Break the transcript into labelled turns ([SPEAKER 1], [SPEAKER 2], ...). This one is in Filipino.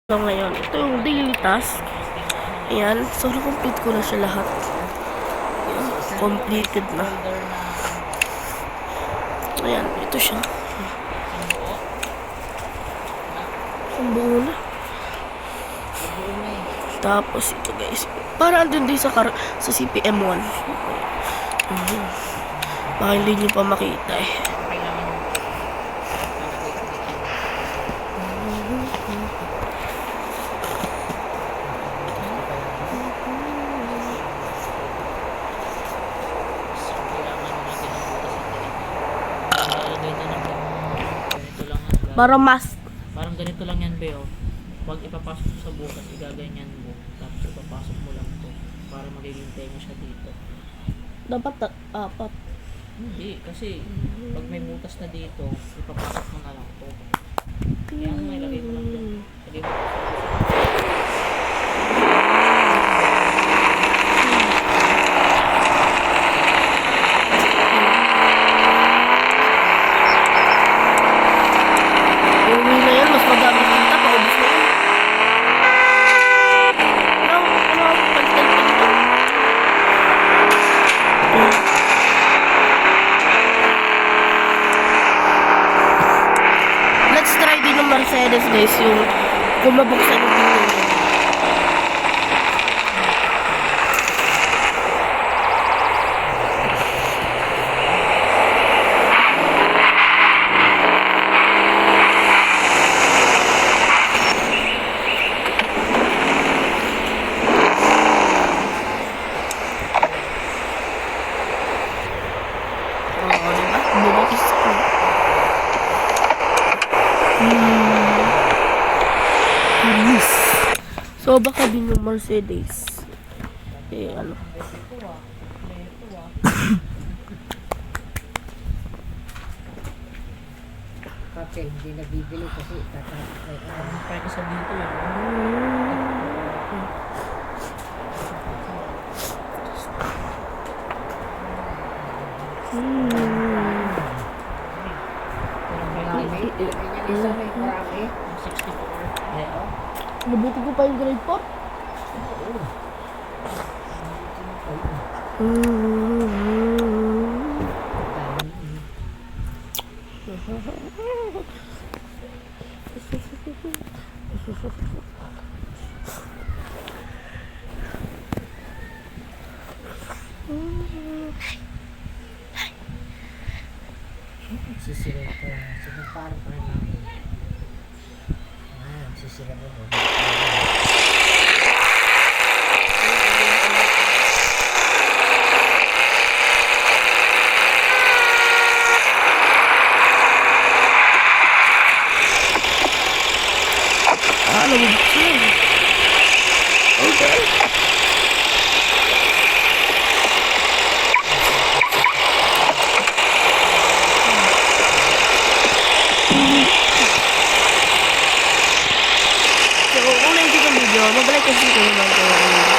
[SPEAKER 1] So ngayon, ito yung daily task. Ayan, so na-complete ko na siya lahat. Ayan, completed na. Ayan, ito siya. Ang buo na. Tapos ito guys, para andun din sa CPM1. Baka hindi nyo pa makita eh. Parang
[SPEAKER 2] ganito lang yan, Beo. Huwag ipapasok mo sa bukas, igaganyan mo. Tapos ipapasok mo lang to para magiging tenga siya dito.
[SPEAKER 1] dapat apat.
[SPEAKER 2] Hindi, kasi pag may butas na dito, ipapasok mo na lang to. Kaya ano, ilagay mo lang doon. Lagay mo
[SPEAKER 1] Mercedes guys, yung kumabuksan yung pinto. Oo, diba? Bubukis ko. So baka din yung Mercedes eh ano
[SPEAKER 3] kasi hindi nabibili kasi tatapos
[SPEAKER 2] kaya ka sa dito lang.
[SPEAKER 3] marami.
[SPEAKER 2] 64.
[SPEAKER 1] nabuti ko pa yung grade 4.
[SPEAKER 3] Sisira ito. Sinupaan pa rin namin. Sisira mo mo.
[SPEAKER 1] Nabubuksan. Okay. So, kung nakikita ang video, mag-like kasi kayo naman kayo.